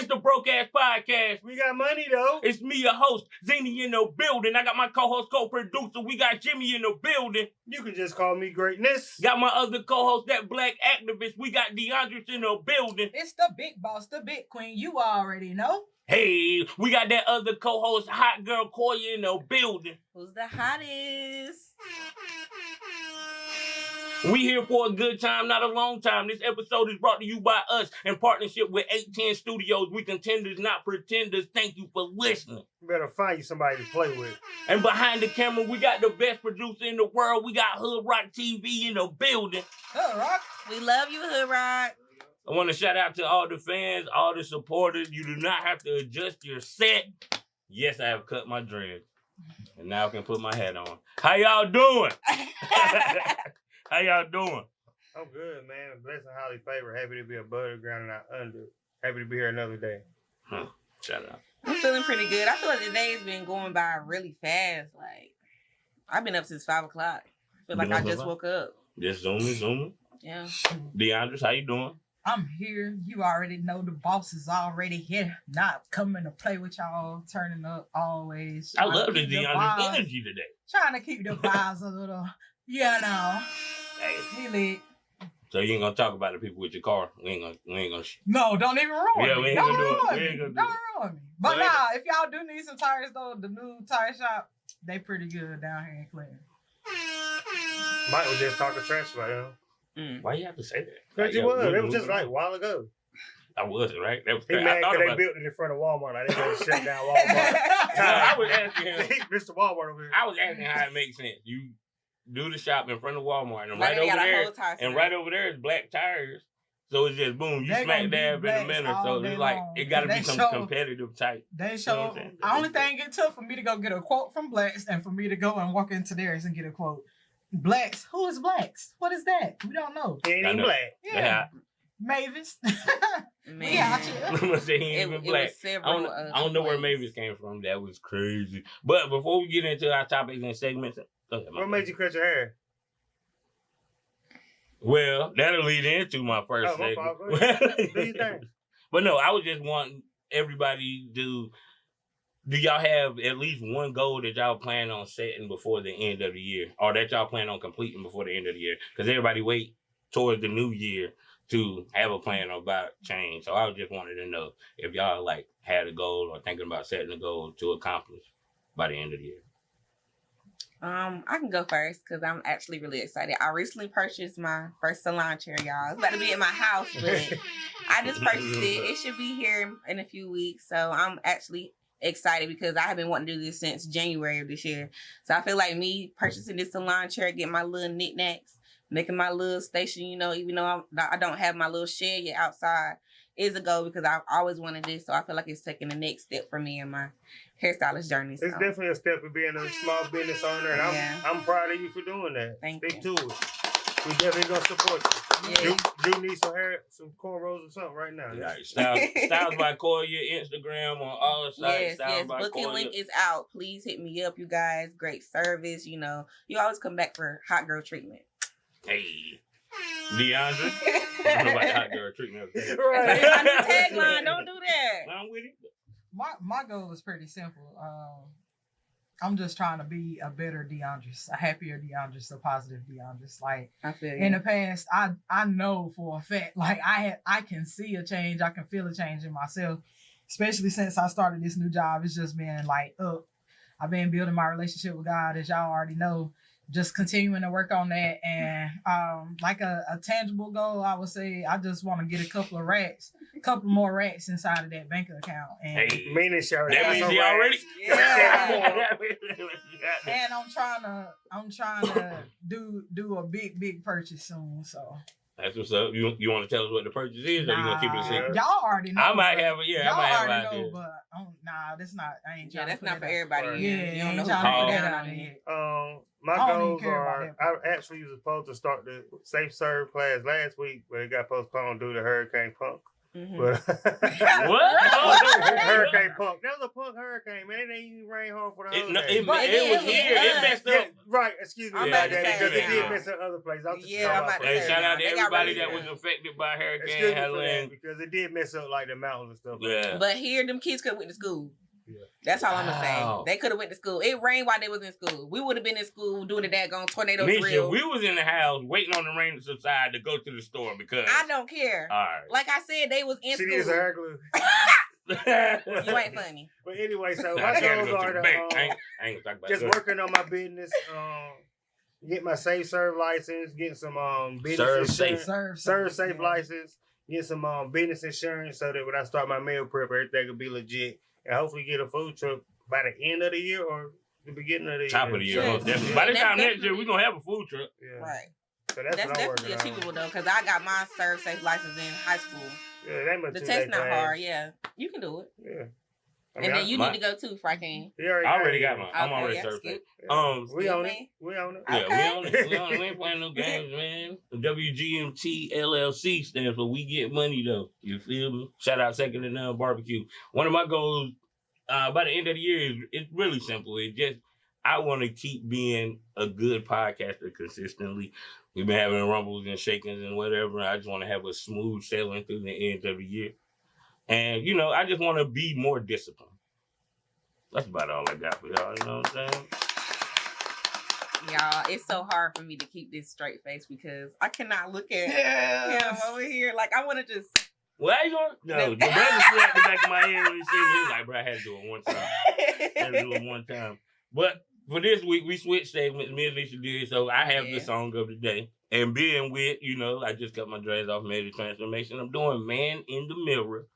It's the Broke Ass Podcast. We got money, though. It's me, your host, Zany in the building. I got my co-host, co-producer. We got Jimmy in the building. You can just call me Greatness. Got my other co-host, that black activist. We got DeAndre in the building. It's the big boss, the big queen. You already know. Hey, we got that other co-host, hot girl Koya in the building. Who's the hottest? We here for a good time, not a long time. This episode is brought to you by us in partnership with 810 Studios. We contenders, not pretenders. Thank you for listening. You better find you somebody to play with. And behind the camera, we got the best producer in the world. We got Hood Rock TV in the building. Hood Rock. We love you, Hood Rock. I want to shout out to all the fans, all the supporters. You do not have to adjust your set. Yes, I have cut my dreads. And now I can put my hat on. How y'all doing? How y'all doing? I'm good, man. Blessing, highly favored. Happy to be above the ground and not under. Happy to be here another day. Shout out. I'm feeling pretty good. I feel like the day's been going by really fast. Like, I've been up since 5 o'clock. I feel like I just woke up. Just zooming. Yeah. DeAndre, how you doing? I'm here. You already know the boss is already here. Not coming to play with y'all, turning up always. I love the DeAndre's energy today. Trying to keep the vibes a little, Hey. He lit. So you ain't gonna talk about the people with your car? We ain't gonna. No, don't even ruin me. We ain't Don't gonna do it. ruin We me. ain't gonna do Don't it. ruin me. But nah, if y'all do need some tires though, the new tire shop, they pretty good down here in Clinton. Mike was just talking trash about him. Why you have to say that? Because he was. It was just like a while ago. I was, right? That was He mad because they built it in front of Walmart. Like they gonna shut down Walmart. I was asking him. Mr. Walmart over here. I was asking how it makes sense. You do the shop in front of Walmart, and Like right they over got a there, whole tire and store. right over there is black tires. So it's just boom, you They smack gonna be dab in the blacks middle. all So day it's like long. it got to They be some show- competitive type. They You show. know what I'm saying? The only thing it took for me to go get a quote from Blacks and for me to go and walk into theirs and get a quote. Blacks? Who is Blacks? What is that? We don't know. He ain't I even know. black. Yeah. Mavis. Man. We out here. I'm gonna say he ain't It even was black. I several. don't know where Mavis came from. That was crazy. But before we get into our topics and segments, go ahead, What made you cut your hair? Well, that'll lead into my first Oh, my segment. fault. Go ahead. Do your thing. But no, I was just wanting everybody to. Do y'all have at least one goal that y'all plan on setting before the end of the year, or that y'all plan on completing before the end of the year? Because everybody wait towards the new year to have a plan about change. So I just wanted to know if y'all like had a goal or thinking about setting a goal to accomplish by the end of the year. I can go first because I'm actually really excited. I recently purchased my first salon chair, y'all. It's about to be at my house, but I just purchased it. It should be here in a few weeks. So I'm actually excited because I have been wanting to do this since January of this year. So I feel like me purchasing this salon chair, getting my little knickknacks, making my little station, even though I don't have my little shed yet outside, is a goal because I've always wanted this. So I feel like it's taking the next step for me in my hairstylist journey. It's So. definitely a step of being a small business owner, and Yeah. I'm proud of you for doing that. Thank Stick you. to it. We definitely gonna support you. Yes. You need some hair, some cornrows or something right now. Right. Styles by Koya, Instagram on all sites. Yes, Styles by Booking Koya. link is out. Please hit me up, you guys. Great service. You always come back for hot girl treatment. Hey, DeAndre. I don't know about hot girl treatment. That's my new tagline. Don't do that. I'm with it. My goal is pretty simple. I'm just trying to be a better DeAndre, a happier DeAndre, a positive DeAndre. Like I feel in the past, I know for a fact, like I can see a change, I can feel a change in myself, especially since I started this new job. It's just been like up. I've been building my relationship with God, as y'all already know. Just continuing to work on that, and like a tangible goal, I would say I just want to get a couple more racks inside of that bank account, and Hey, Meaning she already that got means some he racks. already. Yeah. Yeah. and I'm trying to do a big purchase soon. So That's what's up. You want to tell us what the purchase is, or you want to keep it a secret? y'all already know. I might but- have it. Yeah, y'all I might have already an know, idea. but that's not. I ain't Yeah, trying that's to not put for it out. everybody. Right. You Yeah, don't ain't know trying who to put put that down out on there. it. My I don't even goals care are, about I actually was supposed to start the Safe Serve class last week, but it got postponed due to Hurricane Punk. Mhm. But What? Hurricane Punk. That was a punk hurricane, man. It ain't even rain hard for the It, no, holidays. it, But it was it was here. It us. messed Yeah, up. right. Excuse me I'm about about that to because say it did now. mess up other places. I was just Yeah, talking I'm about about to Hey, say shout out to They got everybody really that was good. affected by Hurricane Excuse me for that Helene. because it did mess up like the mountains and stuff. Yeah. Like that. But here, them kids could have went to school. Yeah. That's all I'm gonna Wow. say. They could have went to school. It rained while they was in school. We would have been in school doing the daggone tornado Nisha, drill. we was in the house waiting on the rain to subside to go to the store because. I don't care. All right. Like I said, they was in She is a school. hair glue. You ain't funny. But anyway, so I my gotta goals go are to the to bank. I ain't gonna talk about just that. working on my business, get my safe serve license, get some business Serve insurance, safe. serve safe license, get some business insurance so that when I start my meal prep, everything will be legit, and hopefully get a food truck by the end of the year or the beginning of the Top year. of the year. Yeah. most definitely. Yeah. By the That's time next year, definitely- we're gonna have a food truck. Yeah. Right. So that's That's what I'm definitely working achievable on. though, because I got my serve safe license in high school. Yeah, it ain't much The to test that not class. hard, yeah. You can do it. Yeah. And then you my- need to go too, Frankie. He I already got mine. I'm Okay, already yeah, certified. skip. We Skip own it. me. We own it. Yeah, Okay. we on it. We ain't playing no games, man. WGMT LLC stands for We Get Money, though. You feel me? Shout out Second and None Barbecue. One of my goals by the end of the year is it's really simple. It's just I want to keep being a good podcaster consistently. We've been having rumbles and shakings and whatever. I just want to have a smooth sailing through the end of the year. And, you know, I just want to be more disciplined. That's about all I got for y'all, you know what I'm saying? Y'all, it's so hard for me to keep this straight face because I cannot look at him Yes. over here. Like, I want to just. Well, you going no, the brother slapped the back of my head when he said he was like, bro, I had to do it one time. Had to do it one time. But for this week, we switched segments. Me and Alicia did, so I have the song of the day. And being with, you know, I just cut my dreads off, made a transformation. I'm doing Man in the Mirror.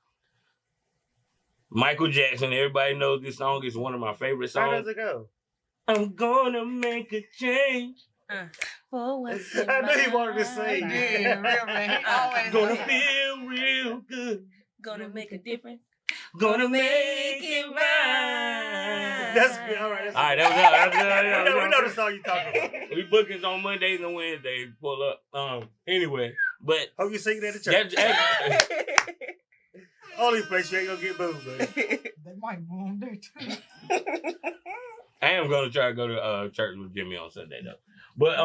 Michael Jackson. Everybody knows this song is one of my favorite How songs. does it go? I'm gonna make a change. For what's I in knew he my wanted to sing. life. Yeah, real man. He always Gonna do. feel real good. Gonna make a difference. Gonna make it it right. right. That's good. All right. All right, that was good. We know the song you talking about. We bookings on Mondays and Wednesdays. Pull up. Anyway, but Hope you sing that at church. that's Only place you ain't gonna get booed, baby. They might boom there too. I am gonna try to go to church with Jimmy on Sunday though. But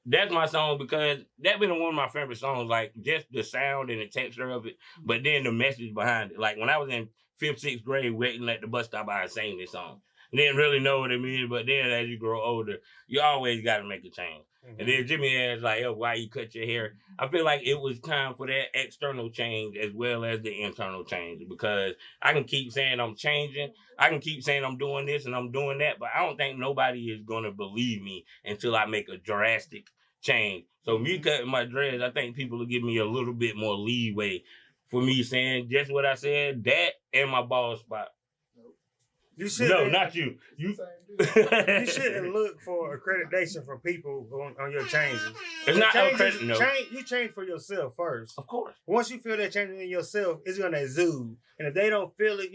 that's my song because that been one of my favorite songs. Like just the sound and the texture of it, but then the message behind it. Like when I was in 5th, 6th grade, waiting at the bus stop, I sang this song. Didn't really know what it means, but then as you grow older, you always got to make a change. And then Jimmy asked like, "Oh, why you cut your hair?" I feel like it was time for that external change as well as the internal change because I can keep saying I'm changing. I can keep saying I'm doing this and I'm doing that, but I don't think nobody is going to believe me until I make a drastic change. So me cutting my dreads, I think people will give me a little bit more leeway for me saying just what I said, that and my bald spot. You should No, not you. You You shouldn't look for accreditation from people on your changes. It's not Changes- accredited, no. You change for yourself first. Of course. Once you feel that change in yourself, it's gonna exude. And if they don't feel it,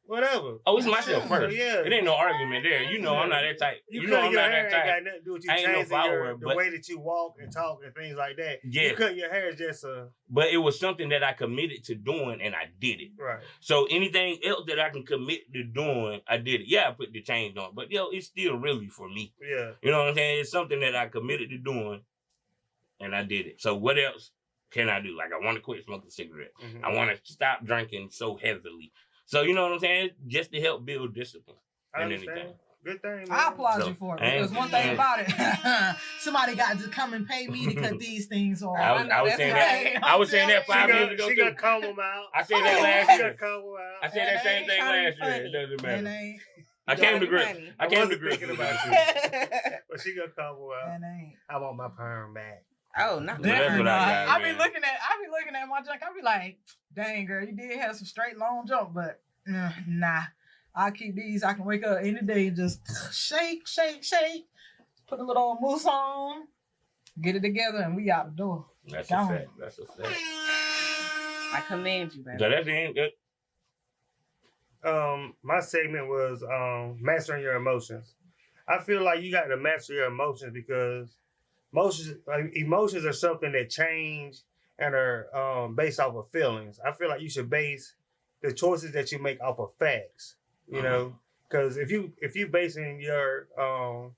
whatever. Oh, it's myself So, first. yeah. It ain't no argument there. You know I'm not that type. You know cutting I'm your not hair that ain't type. got nothing to do with you I ain't no changing follower, the but- way that you walk and talk and things like that. Yeah. You cutting your hair is just But it was something that I committed to doing and I did it. right. So anything else that I can commit to doing, I did it. Yeah, I put the change on. But it's still really for me. Yeah. You know what I'm saying? It's something that I committed to doing and I did it. So what else can I do? Like I want to quit smoking cigarettes. Mhm. I want to stop drinking so heavily. So you know what I'm saying? Just to help build discipline I and understand. anything. Good thing, man. I applaud So, you for it and- because one thing and- about it, somebody got to come and pay me to cut these things off. I was that's saying right. that. I was saying that She 5 years gonna, ago she too. gonna comb them out. I said that She last gonna year. comb them out. I said that same thing Trying to be last year. It funny. doesn't And matter. ain't, I came to Trying grips. to be I came to wasn't grips thinking with about that. But she gonna comb them out. and ain't. I want my perm back. Oh, not That's Definitely what I not. got, I be man. looking at my junk. I be like, dang girl, you did have some straight long jump, but nah. I keep these. I can wake up any day and just shake, put a little mousse on, get it together, and we out the door. That's Gone. a fact. That's a fact. I commend you, baby. So that's the end. My segment was mastering your emotions. I feel like you got to master your emotions because emotions are something that change and are based off of feelings. I feel like you should base the choices that you make off of facts. You know, because if you basing your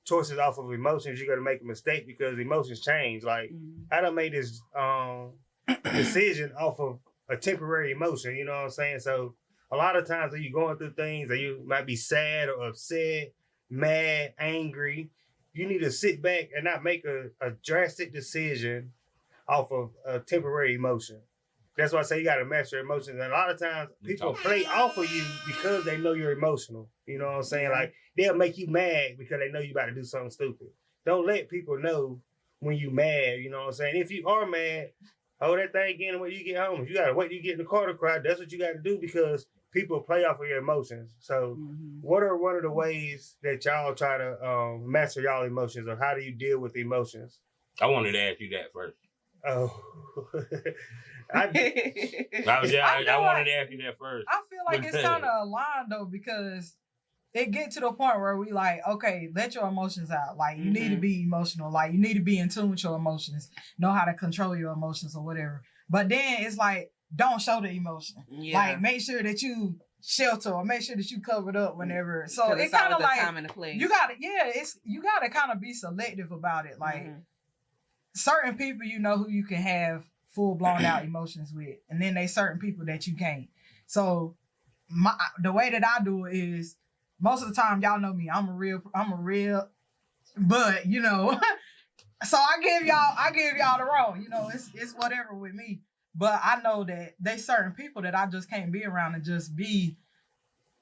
choices off of emotions, you're gonna make a mistake because emotions change. Like I done made this decision off of a temporary emotion. You know what I'm saying? So a lot of times when you're going through things and you might be sad or upset, mad, angry, you need to sit back and not make a drastic decision off of a temporary emotion. That's why I say you got to master your emotions. And a lot of times people play off of you because they know you're emotional. You know what I'm saying? Like they'll make you mad because they know you about to do something stupid. Don't let people know when you mad. You know what I'm saying? If you are mad, hold that thing in when you get home. If you got to wait till you get in the car to cry, that's what you got to do because people play off of your emotions. So what are one of the ways that y'all try to master y'all emotions, or how do you deal with emotions? I wanted to ask you that first. Oh. I wanted to ask you that first. I feel like it's kind of aligned though, because it get to the point where we like, okay, let your emotions out. Like you need to be emotional. Like you need to be in tune with your emotions. Know how to control your emotions or whatever. But then it's like, don't show the emotion. Yeah. Like make sure that you shelter or make sure that you covered up whenever. So it's kind of like time and the place. You gotta kind of be selective about it. Like certain people, you know, who you can have full blown out emotions with, and then there's certain people that you can't. So the way that I do it is, most of the time, y'all know me. I'm a real, but you know, so I give y'all the roll. You know, it's whatever with me. But I know that there's certain people that I just can't be around and just be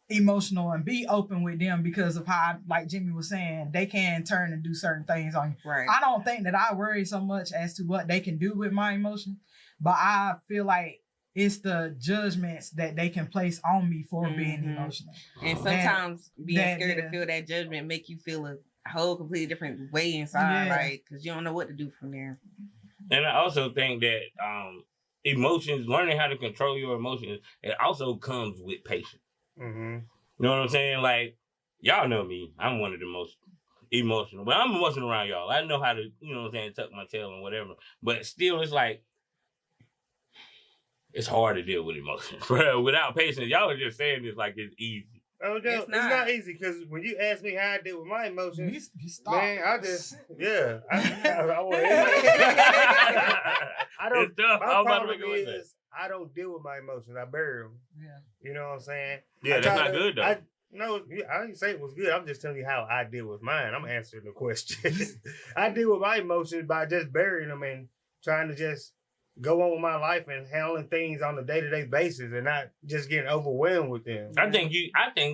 emotional and be open with them because of how, like Jimmy was saying, they can turn and do certain things on you. Right. I don't think that I worry so much as to what they can do with my emotions, but I feel like it's the judgments that they can place on me for being emotional. And sometimes being scared to feel that judgment make you feel a whole completely different way inside, right? Because you don't know what to do from there. And I also think that emotions, learning how to control your emotions, it also comes with patience. You know what I'm saying? Like, y'all know me. I'm one of the most emotional. But I'm emotional around y'all. I know how to, you know what I'm saying, tuck my tail and whatever. But still, it's like, it's hard to deal with emotions. Without patience, y'all are just saying this like it's easy. Oh, no, it's not easy, because when you ask me how I deal with my emotions, man, I just, I don't, my problem is, I don't deal with my emotions. I bury them. Yeah. You know what I'm saying? Yeah, that's not good, though. No, I didn't say it was good. I'm just telling you how I deal with mine. I'm answering the question. I deal with my emotions by just burying them and trying to just go on with my life and handling things on a day-to-day basis and not just getting overwhelmed with them. I think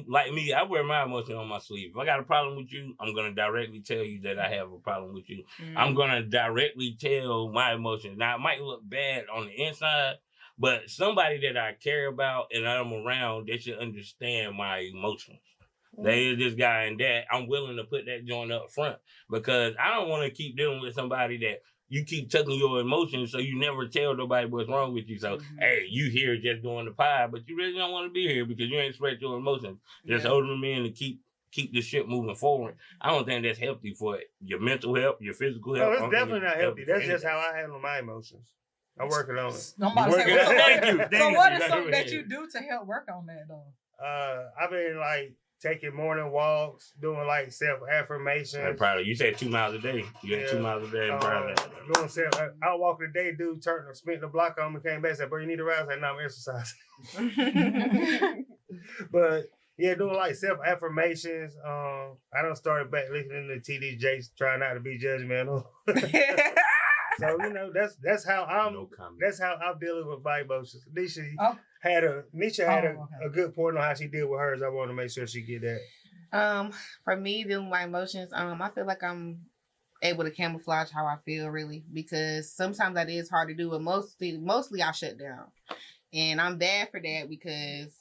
like me, I wear my emotion on my sleeve. If I got a problem with you, I'm gonna directly tell you that I have a problem with you. I'm gonna directly tell my emotions. Now it might look bad on the inside, but somebody that I care about and I'm around, they should understand my emotions. They is this guy and that. I'm willing to put that joint up front because I don't want to keep dealing with somebody that you keep tucking your emotions, so you never tell nobody what's wrong with you. So, hey, you here just doing the pie, but you really don't want to be here because you ain't spread your emotions. Just hold them in and keep the shit moving forward. I don't think that's healthy for your mental health, your physical health. No, it's definitely not healthy. That's just how I handle my emotions. I'm working on it. Thank you. So what is something that you do to help work on that, though? I've been like taking morning walks, doing like self-affirmation. I'm proud of you. You said 2 miles a day. You had 2 miles a day. I'm proud of that. Doing I walked a day, dude spent the block on me, came back, said, bro, you need to rise. I said, no, I'm exercising. But yeah, doing like self-affirmations. I done started back listening to TD Jakes, trying not to be judgmental. So, you know, that's how I'm dealing with my emotions. Nisha had a good point on how she deal with hers. I want to make sure she get that. For me, dealing with my emotions, I feel like I'm able to camouflage how I feel, really, because sometimes that is hard to do, but mostly I shut down. And I'm bad for that because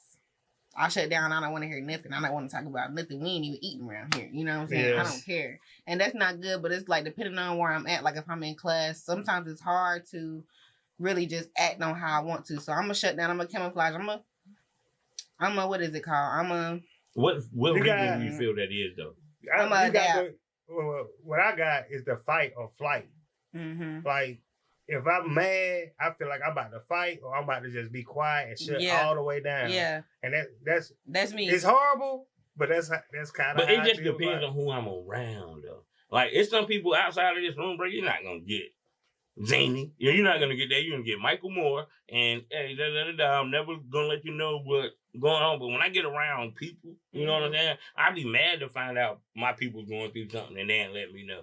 I shut down. I don't want to hear nothing. I don't want to talk about nothing. We ain't even eating around here. You know what I'm saying? Yes. I don't care. And that's not good, but it's like depending on where I'm at. Like if I'm in class, sometimes it's hard to really just act on how I want to. So I'm going to shut down. I'm going to camouflage. I'm a, what is it called? What reason do you feel that is, though? What I got is the fight or flight. Like, if I'm mad, I feel like I'm about to fight or I'm about to just be quiet and shut all the way down. Yeah. And that's me. It's horrible, but that's kind of. But it just depends on who I'm around, though. Like, it's some people outside of this room, bro. You're not gonna get zany. You're not gonna get that. You're gonna get Michael Moore, and hey, I'm never gonna let you know what's going on. But when I get around people, you know what I'm saying? I'd be mad to find out my people's going through something and they ain't let me know.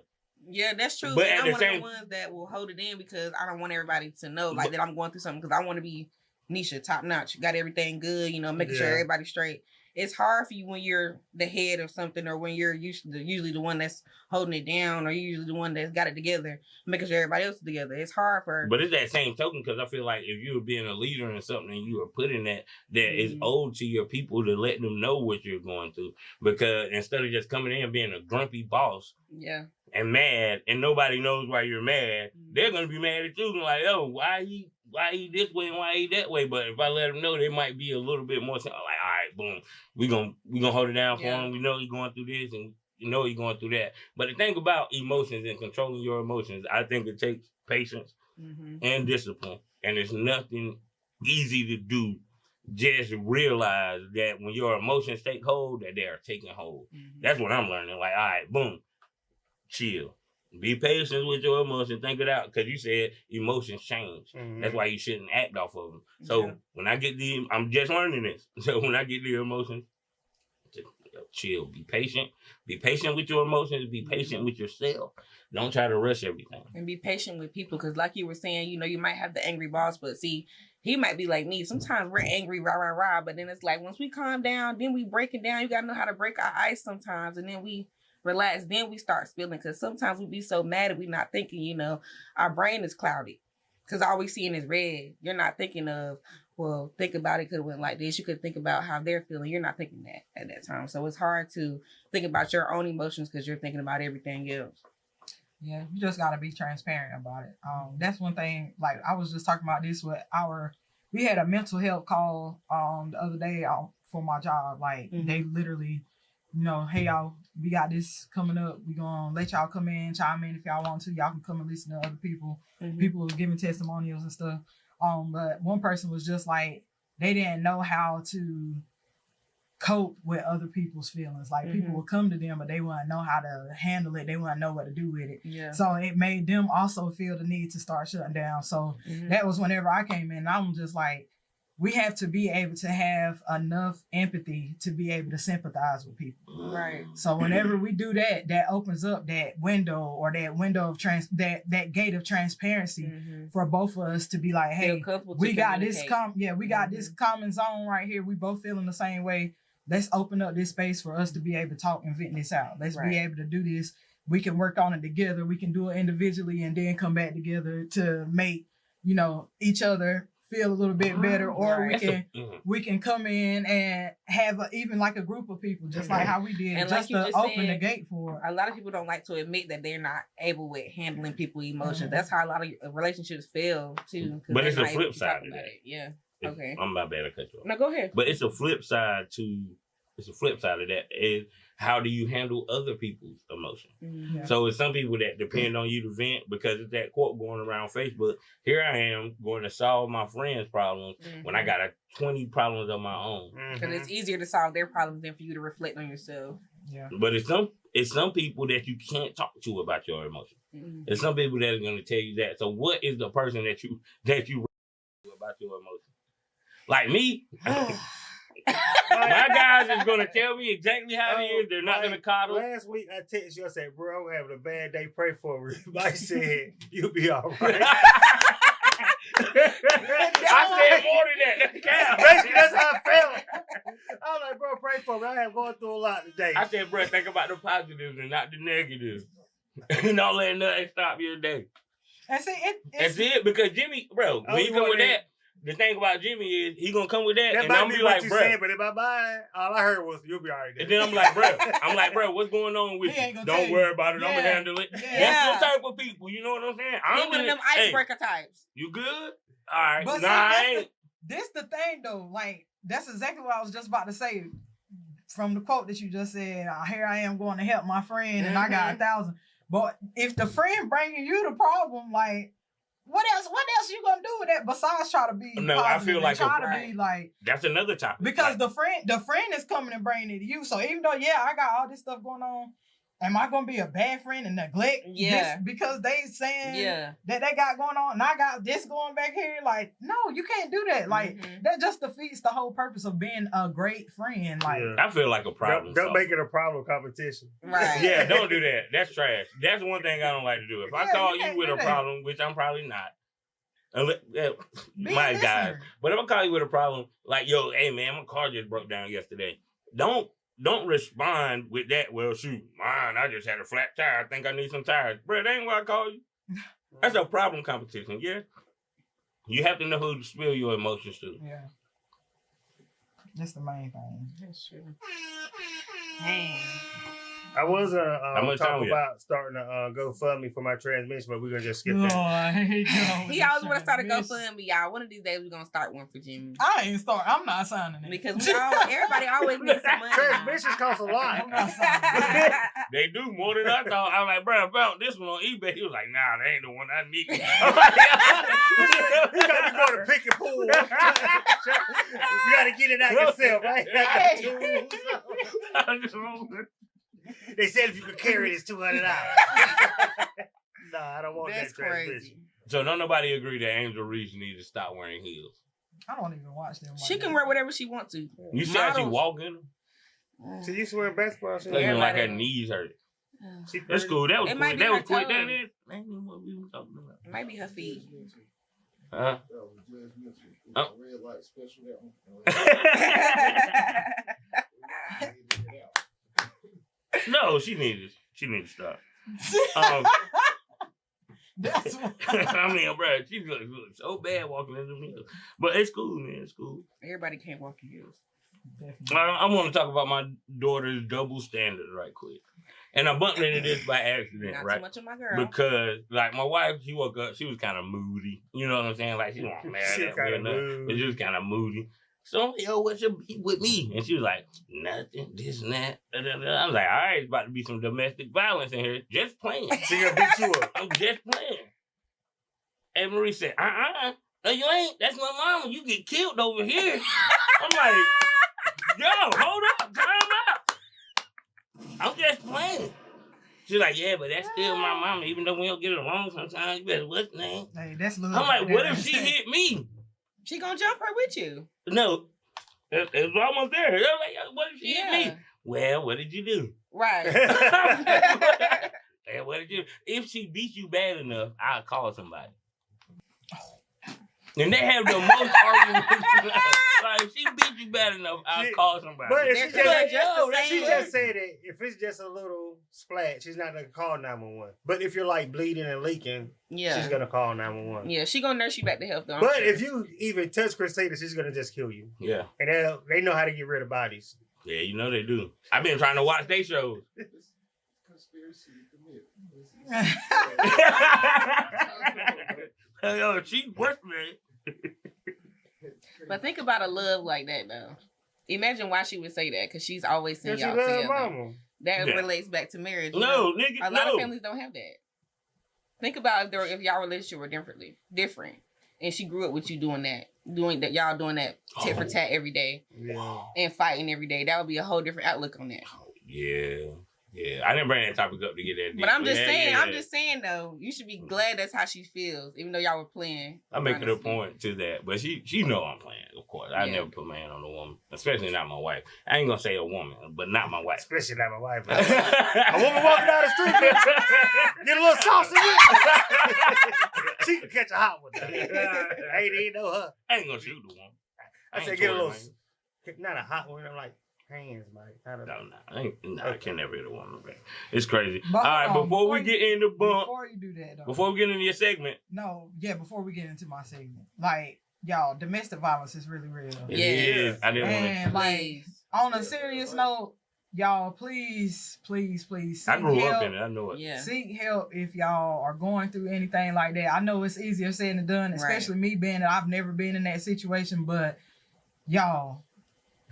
Yeah, that's true. But I'm one of the ones that will hold it in because I don't want everybody to know like that I'm going through something because I want to be Nisha, top notch. Got everything good, making sure everybody's straight. It's hard for you when you're the head of something or when you're usually the one that's holding it down or you're usually the one that's got it together, making sure everybody else is together. It's hard for... But it's that same token because I feel like if you were being a leader in something and you were putting that is owed to your people to let them know what you're going through. Because instead of just coming in and being a grumpy boss and mad and nobody knows why you're mad, they're going to be mad at you. And like, oh, why he this way and why he that way? But if I let them know, they might be a little bit more like, all right, boom, we gonna hold it down for him. We know he's going through this and you know he's going through that. But the thing about emotions and controlling your emotions, I think it takes patience and discipline. And it's nothing easy to do. Just realize that when your emotions take hold, that they are taking hold. That's what I'm learning. Like, all right, boom, chill. Be patient with your emotions. Think it out. Because you said emotions change. That's why you shouldn't act off of them. So when I get I'm just learning this. So when I get the emotions, just chill. Be patient. Be patient with your emotions. Be patient with yourself. Don't try to rush everything. And be patient with people. Because like you were saying, you might have the angry boss, but see, he might be like me. Sometimes we're angry, rah. But then it's like, once we calm down, then we break it down. You got to know how to break our ice sometimes. And then we relax, then we start spilling because sometimes we be so mad that we not thinking, our brain is clouded because all we seeing is red. You're not thinking of, well, think about it could have went like this. You could think about how they're feeling. You're not thinking that at that time. So it's hard to think about your own emotions because you're thinking about everything else. Yeah, you just got to be transparent about it. That's one thing, like I was just talking about this with we had a mental health call the other day for my job. Like they literally, hey y'all, we got this coming up. We gonna let y'all come in, chime in if y'all want to. Y'all can come and listen to other people. People giving testimonials and stuff. But one person was just like, they didn't know how to cope with other people's feelings. Like people would come to them, but they wouldn't know how to handle it. They wouldn't know what to do with it. Yeah. So it made them also feel the need to start shutting down. So that was whenever I came in. I'm just like, we have to be able to have enough empathy to be able to sympathize with people. Right. So whenever we do that, that opens up that window or that window of that gate of transparency for both of us to be like, hey, we got this we got this common zone right here. We both feeling the same way. Let's open up this space for us to be able to talk and vent this out. Let's be able to do this. We can work on it together. We can do it individually and then come back together to make, each other feel a little bit better, or we can come in and have even like a group of people, just like how we did, and just like to open the gate for it. A lot of people don't like to admit that they're not able with handling people's emotions. That's how a lot of relationships fail too. But it's a flip side of that. Yeah. Okay. I'm not bad at cut you off. No, go ahead. But it's a flip side of that is how do you handle other people's emotions? Yeah. So it's some people that depend on you to vent because it's that quote going around Facebook. Here I am going to solve my friend's problems when I got 20 problems of my own. Because it's easier to solve their problems than for you to reflect on yourself. Yeah. But it's some people that you can't talk to about your emotions. There's some people that are going to tell you that. So what is the person that you about your emotions? Like me. My guys is gonna tell me exactly how it is. They're not gonna coddle. Last week I texted you. I said, "Bro, I'm having a bad day. Pray for me." I said, "You'll be all right." I said more than that. That's cap. Basically, that's how I felt. I was like, "Bro, pray for me. I am going through a lot today." I said, "Bro, think about the positives and not the negatives. Don't let nothing stop your day." That's it. Because Jimmy, bro, when you come with that. The thing about Jimmy is he gonna come with that and I'm be like, bro. But in my mind, all I heard was you'll be all right. And then I'm like, bro, what's going on with you? Don't worry about it. I'm gonna handle it. That's the type of people. You know what I'm saying? I'm one of them icebreaker types. You good? All right. But I ain't. This the thing though. Like that's exactly what I was just about to say. From the quote that you just said, here I am going to help my friend, and I got 1,000. But if the friend bringing you the problem, like. What else you gonna do with that besides try to be No, I positive feel like and try to be like that's another topic. because like, the friend is coming and bringing it to you. So even though I got all this stuff going on, am I gonna be a bad friend and neglect this because they saying that they got going on and I got this going back here? Like, no, you can't do that. Like that just defeats the whole purpose of being a great friend. Like I feel like a problem. Don't make it a problem competition. Right. Yeah, don't do that. That's trash. That's one thing I don't like to do. If I call you with a problem, which I'm probably not. My God. But if I call you with a problem, like, yo, hey man, my car just broke down yesterday. Don't respond with that. Well, shoot, mine, I just had a flat tire. I think I need some tires. Bro, that ain't why I call you. That's a problem competition, yeah? You have to know who to spill your emotions to. Yeah. That's the main thing. That's true. Dang. I was talking about starting a GoFundMe for my transmission, but we're gonna just skip that. I hate He always want to start a GoFundMe, y'all. One of these days we're gonna start one for Jimmy. I ain't start. I'm not signing it Because everybody always needs some money. Transmissions cost a lot. I'm not signing it. They do more than I thought. I was like, bro, I found this one on eBay. He was like, nah, that ain't the one I need. You gotta go to pick and pull. You gotta get it out yourself. I ain't got the tools. They said if you could carry it, it's $200. Nah, I don't want That's that transmission. crazy. So don't nobody agree that Angel Reese needs to stop wearing heels. I don't even watch them. She can wear whatever she wants to. You see how she walk in them? She used to wear basketball shoes. Looking like her knees hurt. That's cool. That was quick. That was quick. That is. That ain't what we were talking about. It might be her feet. Huh? Oh. Red light special No, she needs to stop. That's what I mean, bro, she looks so bad walking in the heels. But it's cool, man. It's cool. Everybody can't walk in heels. I want to talk about my daughter's double standard right quick. And I bumped into this by accident, Not right? too much of my girl. Because, like, my wife, she woke up, she was kind of moody. You know what I'm saying? Like, she wasn't mad She at kinda me or nothing. moody. But she was kind of moody. So I'm like, yo, what's your beef with me? And she was like, nothing, this and that. Da, da, da. I was like, all right, it's about to be some domestic violence in here. Just playing. She gonna beat you up. I'm just playing. And Marie said, no, you ain't. That's my mama. You get killed over here. I'm like, yo, hold up, time out. I'm just playing. She's like, yeah, but that's still my mama. Even though we don't get along sometimes, you better what's name? Hey, that's little. I'm like, what if she hit me? She gonna jump her with you. No, it's almost there. I was like, what if she hit me? Well, what did you do? Right. And what did you? If she beat you bad enough, I'll call somebody. And they have the most arguments. Like, if she beat you bad enough, I'll call somebody. But if she They're just said it, if it's just a little splat, she's not gonna call 911. But if you're like bleeding and leaking, she's gonna call 911. Yeah, she gonna nurse you back to health though. But if you even touch Christina, she's gonna just kill you. Yeah. And they know how to get rid of bodies. Yeah, you know they do. I've been trying to watch their shows. conspiracy to commit. Yo, she worked me. But think about a love like that though. Imagine why she would say that, because she's always seen y'all She love together. mama. That relates back to marriage. No, nigga, a lot of families don't have that. Think about if y'all relationship were different, and she grew up with you doing that y'all doing that tit for tat every day, and fighting every day. That would be a whole different outlook on that. Yeah, I didn't bring that topic up to get that deep. But I'm just saying though, you should be glad that's how she feels, even though y'all were playing. I make it a point to that, but she know I'm playing, of course. I never put my hand on a woman, especially not my wife. I ain't gonna say a woman, but not my wife. Especially not my wife. A woman walking down the street, get a little saucy. She can catch a hot one. I ain't even know her. I ain't gonna shoot the woman. I said get a little, not a hot one. I'm like, hands, Mike. I can never hit a woman, man. It's crazy. But, all right, before we get in the bump, before you do that, though, before we get into your segment, before we get into my segment, like y'all, domestic violence is really real. Yeah, I didn't want to. And like on a serious note, y'all, please seek I grew help. up in it. I know it. Yeah. Seek help if y'all are going through anything like that. I know it's easier said than done, especially me being that I've never been in that situation, but y'all,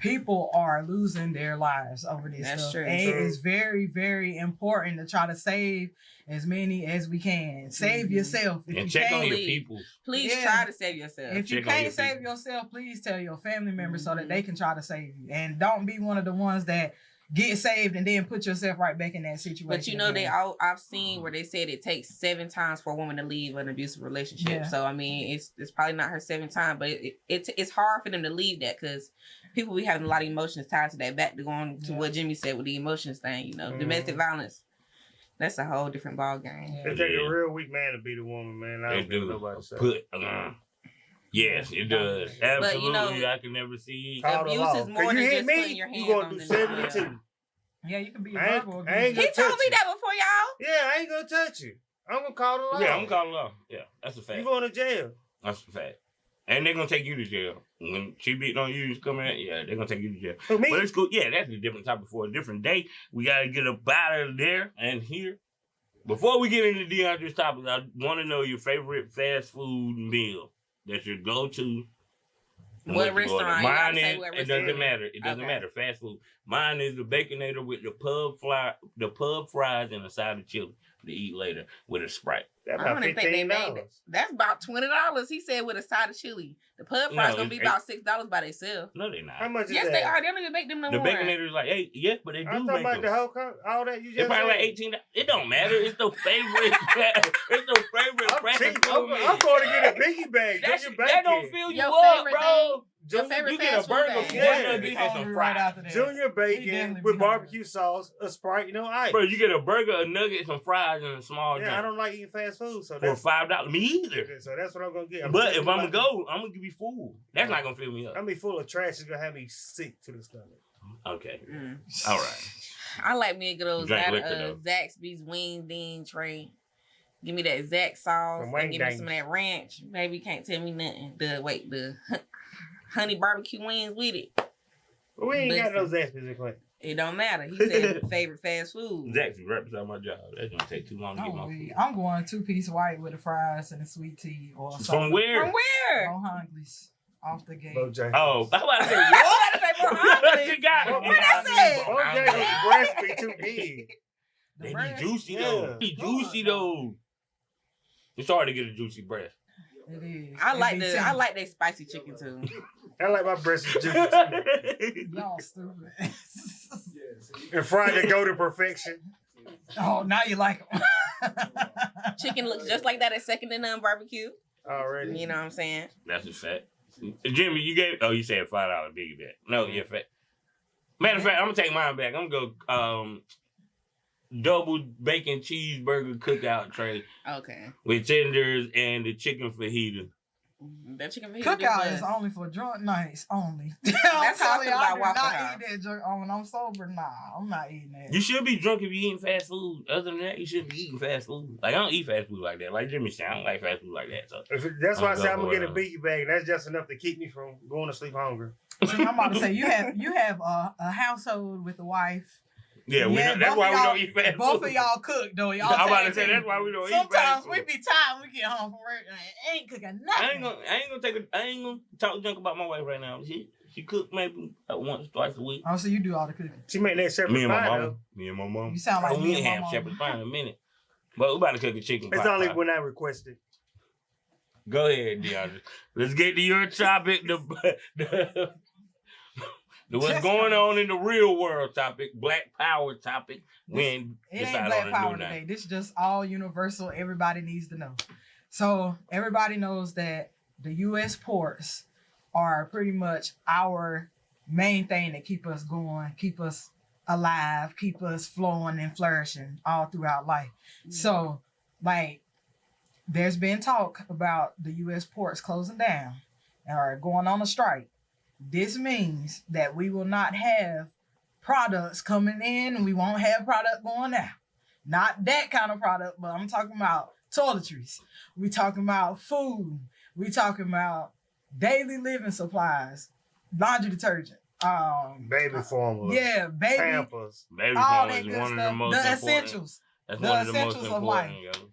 people are losing their lives over this That's stuff. true. And it is very, very important to try to save as many as we can. Save yourself. If And you check on can't, your people. Please Yeah. try to save yourself. if you check on your can't save people. yourself, please tell your family members so that they can try to save you. And don't be one of the ones that get saved and then put yourself right back in that situation. But you know, again. I've seen where they said it takes 7 times for a woman to leave an abusive relationship. Yeah. So I mean, it's probably not her 7th time, but it's hard for them to leave that because people be having a lot of emotions tied to that. Back to going to what Jimmy said with the emotions thing, you know, domestic violence. That's a whole different ball game. Yeah. It take a real weak man to be the woman, man. I They don't give do. nobody say. Yes, it does. Absolutely, But, you know, I can never see. Call the Abuse law. is 'Cause more you than hit just me, putting your you hands gonna on do the 72. Yeah, you can be a I ain't- verbal I ain't abuse. He told me that before, y'all. Yeah, I ain't gonna touch you. I'm gonna call the law. Yeah, I'm calling off. Yeah, that's a fact. You going to jail. That's a fact. And they're gonna take you to jail. When she beating on you, she's coming at, yeah, they're gonna take you to jail. Who, me? But it's cool. Yeah, that's a different topic for a different day. We gotta get up out of there and here. Before we get into DeAndre's topic, I want to know your favorite fast food meal that you go to. and What you order. restaurant? You Mine gotta say is. what It restaurant. doesn't matter. It doesn't Okay. matter. Fast food. Mine is the Baconator with the pub fries and a side of chili to eat later with a Sprite. That's I about don't even think they made $15. that. That's about $20. He said with a side of chili. The pub fries No, gonna be it's- about $6 by themselves. No, they're not. How much is Yes, that? they are. They don't even make them no The more. Baconator is like, hey, yes, but they do I'm make talking about them. the whole all that you It's just probably like said. $18. It don't matter. It's the favorite. It's the favorite I'm fast cheap. food meal. I'm going to get a biggie bag. That, Junior that don't bacon. fill you Your up, favorite bro. Your favorite You get a fast food burger, thing. one Yeah. nugget, Be and some hungry right fries. after that. Junior He bacon definitely with be barbecue sauce, a Sprite, no ice. Bro, you get a burger, a nugget, some fries, and a small Yeah, I drink don't like eating fast food, so for that's $5. Me either. So that's what I'm gonna get. But if I'm gonna go, I'm gonna be full. That's not gonna fill me I'm up. gonna be full of trash. It's gonna have me sick to the stomach. Okay, Mm. all right. I like me a good old Drink liquor, though. Zaxby's wing bean tray. Give me that Zax sauce Some and wing give me some of dings. that ranch. Baby, can't tell me nothing. The honey barbecue wings with it. But we ain't got no Listen. Zaxby's in Clinton. It don't matter. He said favorite fast food. Exactly, right beside my job. That's gonna take too long to get my food. I'm going 2-piece white with the fries and the sweet tea or something. From where? From where? No Hunglies off the gate. Bojangles. Oh, I'm about to say I what? was about to say Mohawk. She got What I said? Bojangles breast be too big. The They breast, be juicy Yeah. though. They be juicy though. It's hard to get a juicy breast. it is. I It like be I tender. like that spicy chicken too. I like my breast is juicy too. Y'all stupid. Yes. And fried to go to perfection. Oh, now you like them. Chicken looks just like that at Second and None barbecue. Already. You know what I'm saying? That's a fact. Jimmy, you gave. Oh, you said $5 biggie bet. No, yeah, fact. Matter of fact, I'm gonna take mine back. I'm gonna go double bacon cheeseburger cookout tray Okay. with tenders and the chicken fajita. That chicken fajita Cookout was- is only for drunk nights only. That's how I telling feel you, about do Waffle not House. eat that junk when I'm sober. Nah, I'm not eating that. You should be drunk if you eating fast food. Other than that, you shouldn't be eating fast food. Like I don't eat fast food like that. Like Jimmy said, I don't like fast food like that. So That's why I say I'm I'll gonna go get a for biggie bag. That's just enough to keep me from going to sleep hungry. See, I'm about to say you have a household with a wife. yeah, we Yeah, don't, that's both why of we y'all- don't eat fast food. Both of y'all cook though. Y'all I'm about to tag say team. that's why we don't eat fast Sometimes food. we be tired. We get home from work and ain't cooking nothing. I ain't gonna talk junk about my wife right now. She cook maybe once, twice a week. Oh, so you do all the cooking. She make that separate Me and my pie, mom. though. Me and my mom. You sound like we me ain't and my have mom. shepherd's pie in a minute. But we about to cook a chicken It's pot only pie. when I request it. Go ahead, DeAndre. Let's get to your topic. The what's going on in the real world topic, Black Power topic. We ain't It ain't decided Black on Power it today. This is just all universal. Everybody needs to know. So everybody knows that the U.S. ports are pretty much our main thing that keep us going, keep us alive, keep us flowing and flourishing all throughout life. So, like, there's been talk about the U.S. ports closing down or going on a strike. This means that we will not have products coming in and we won't have product going out. Not that kind of product, but I'm talking about toiletries. We talking about food. We talking about daily living supplies, laundry detergent. Baby formula. Yeah, baby. Pampers. Baby All corn that is good one of the stuff. most The important. essentials. That's The one of the most essentials of important, life. yo.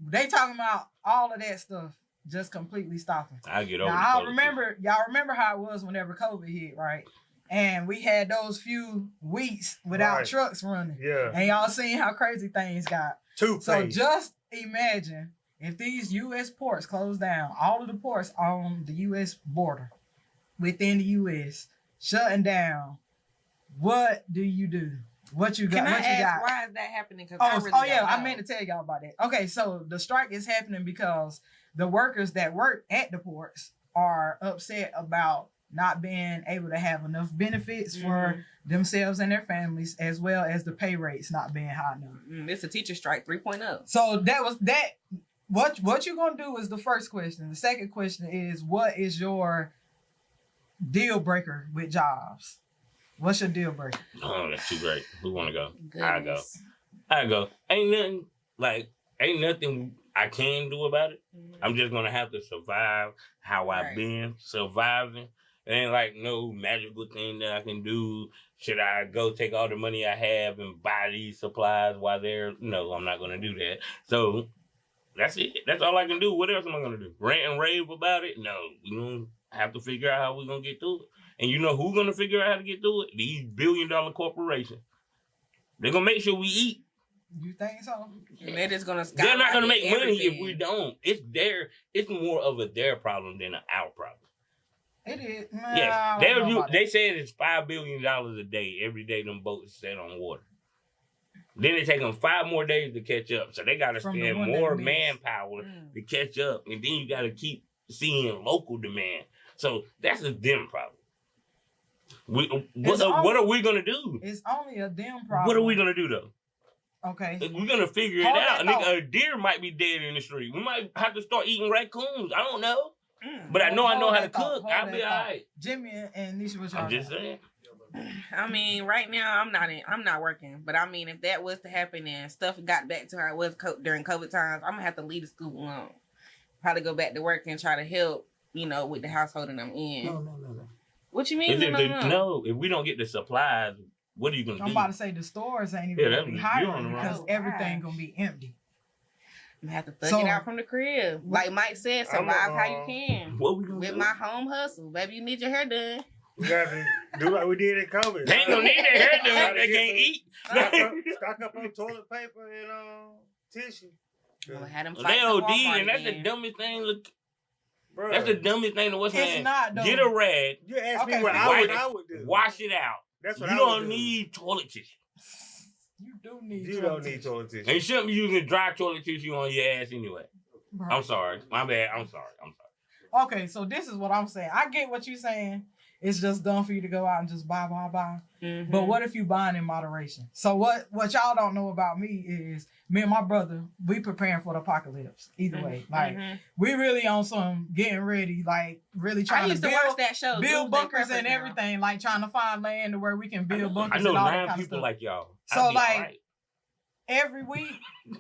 They talking about all of that stuff just completely stopping. I get over Now, the y'all remember how it was whenever COVID hit, right? and we had those few weeks without Right. trucks running. Yeah. And y'all seen how crazy things got. Toothpaste. So just imagine if these U.S. ports close down, all of the ports on the U.S. border within the U.S. shutting down, what do you do? What you got? Can I what you ask got? why is that happening? Because I meant to tell y'all about that. Okay, so the strike is happening because the workers that work at the ports are upset about not being able to have enough benefits for themselves and their families, as well as the pay rates not being high enough. It's a teacher strike 3.0. So that was that. What you gonna do is the first question. The second question is, what is your deal breaker with jobs? What's your deal breaker? Oh, that's too great. Who want to go? Goodness. I go. Ain't nothing I can do about it. I'm just gonna have to survive how I've Right. been surviving. It ain't like no magical thing that I can do. Should I go take all the money I have and buy these supplies while they're... No, I'm not gonna do that. So that's it. That's all I can do. What else am I gonna do? Rant and rave about it? No. We gonna have to figure out how we're gonna get through it. And you know who's gonna figure out how to get through it? These billion-dollar corporations. They're gonna make sure we eat. You think so? And they're just gonna They're not gonna make skyrocket money if everything. we don't. It's more of a their problem than an our problem. It is. Yes, I don't know about they that. said it's $5 billion a day every day them boats set on water. Then it take them 5 more days to catch up, so they got to From the spend one that more missed. manpower to catch up, and then you got to keep seeing local demand. So that's a them problem. What are we gonna do? It's only a them problem. What are we gonna do though? Okay. We're gonna figure Hold it out. that Nigga, thought. a deer might be dead in the street. We might have to start eating raccoons. I don't know. Mm. But I know Hold how to that thought. cook. Hold I'll that be all thought. right. Jimmy and Nisha, what y'all I'm just got? saying. I mean, right now I'm not working. But I mean, if that was to happen and stuff got back to how it was during COVID times, I'm gonna have to leave the school alone. Probably go back to work and try to help, with the household that I'm in. No. What you mean? No, if we don't get the supplies, what are you gonna I'm do? about to say the stores ain't even gonna be you're on hiring the because right. everything gonna be empty. I'm gonna have to thug So- it out from the crib. Like Mike said, survive how you can. What we gonna With do? my home hustle. Baby, you need your hair done. We got to do like we did in COVID. They ain't gonna need their hair done. Gotta They get can't some- eat. Stock up on toilet paper and tissue. I'm gonna have them They fights at OD, Walmart and that's the again. dumbest thing. Look, Bro, that's the dumbest thing to what's It's name. not, though. Get a rag, you asked Okay, me what wipe I would do. wash it out. That's You what I don't would do. need toilet tissue. You do need. You don't need toilet tissue. And you shouldn't be using dry toilet tissue on your ass anyway. Bro. I'm sorry. My bad. I'm sorry. Okay, so this is what I'm saying. I get what you're saying. It's just dumb for you to go out and just buy. Mhm. But what if you buying in moderation? So what y'all don't know about me is me and my brother, we preparing for the apocalypse. Either way, like we really on some getting ready, like really I trying used to to watch that show. build Doomsday bunkers Preppers and now. everything, like trying to find land to where we can build bunkers I know and all that 9 kind of people stuff. like y'all. So, I'll be like, all right. Every week,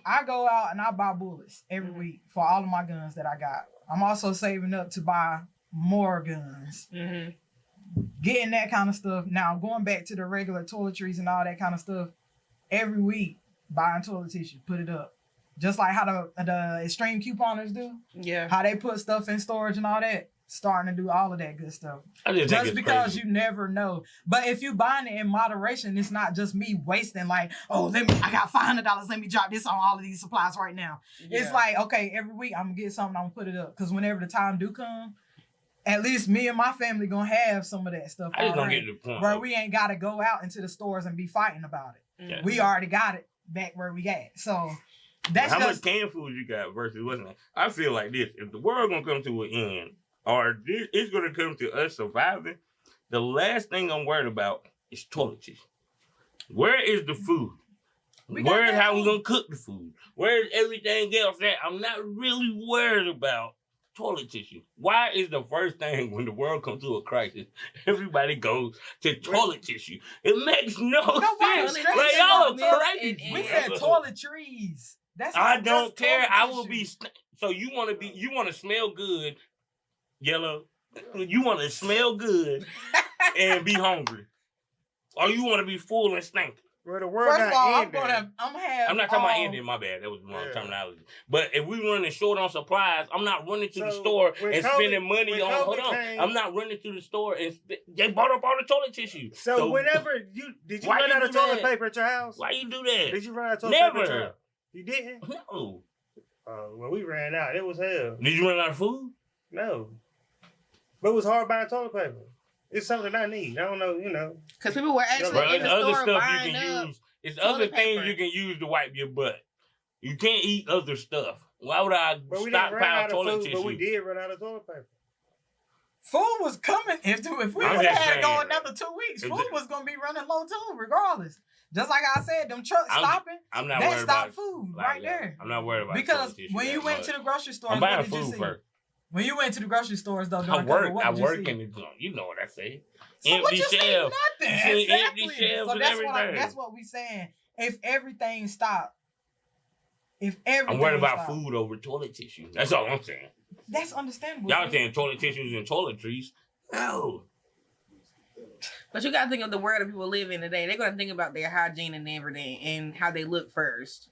I go out and I buy bullets every week for all of my guns that I got. I'm also saving up to buy more guns. Mhm. Getting that kind of stuff. Now, going back to the regular toiletries and all that kind of stuff, every week, buying toilet tissue, put it up. Just like how the extreme couponers do, Yeah. how they put stuff in storage and all that, starting to do all of that good stuff. I just think Just it's because crazy. you never know. But if you buying it in moderation, it's not just me wasting like, I got $500, let me drop this on all of these supplies right now. It's Yeah. like, okay, every week I'm gonna get something, I'm gonna put it up. Because whenever the time do come, at least me and my family gonna have some of that stuff I just don't already, get to the point. where we ain't gotta go out into the stores and be fighting about it. Yeah. We already got it back where we at. So that's How just much canned food you got versus what's name? I feel like this: if the world gonna come to an end, or it's gonna come to us surviving, the last thing I'm worried about is toilet tissue. Where is the food? We got Where is that how we food. gonna cook the food? Where is everything else that I'm not really worried about? Toilet tissue. Why is the first thing when the world comes to a crisis, everybody goes to toilet tissue? It makes no Nobody sense. stressing Like y'all about milk are crazy. and we eggs. said toiletries. That's I not don't just care. toilet I will tissue. be. So you want to smell good, yellow. You want to smell good and be hungry, or you want to be full and stinky. Well, the world First of all, not I'm gonna have. I'm not talking about ending. My bad. That was the wrong Yeah. terminology. But if we running short on supplies, I'm not running to the So, store when and COVID spending money on. Hold COVID on. came- I'm not running to the store and they bought up all the toilet tissue. So whenever did you why run you out of do toilet that? paper at your house? Why you do that? Did you run out of toilet paper at your Never. house? You didn't? No. Well, we ran out. It was hell. Did you run out of food? No. But it was hard buying toilet paper. It's something I need. I don't know, you know. Because people were actually Bro, in it's the other store stuff buying you can up. use. It's toilet other things paper. you can use to wipe your butt. You can't eat other stuff. Why would I But we didn't run stockpile out of toilet food, tissue? but we did run out of toilet paper. Food was coming. If we I'm would have just had to go saying. another 2 weeks, If food the- was gonna be running low too, regardless. Just like I said, them trucks stopping, I'm not that worried stopped about food like, right yeah, there. I'm not worried about Because toilet tissue when you that went much. to the grocery stores, I'm what buying did you food see? first. When you went to the grocery stores though, I during work. COVID, what I did work you see? in the you know what I say. So what Empty you see? shelves. Nothing. You see Exactly. empty shelves So and that's everything. that's what we saying. If everything stopped, if everything I'm worried about stopped, food over toilet tissue. That's all I'm saying. that's understandable. Y'all saying toilet tissues and toiletries. No. But you gotta think of the world that people live in today. They're gonna think about their hygiene and everything and how they look first.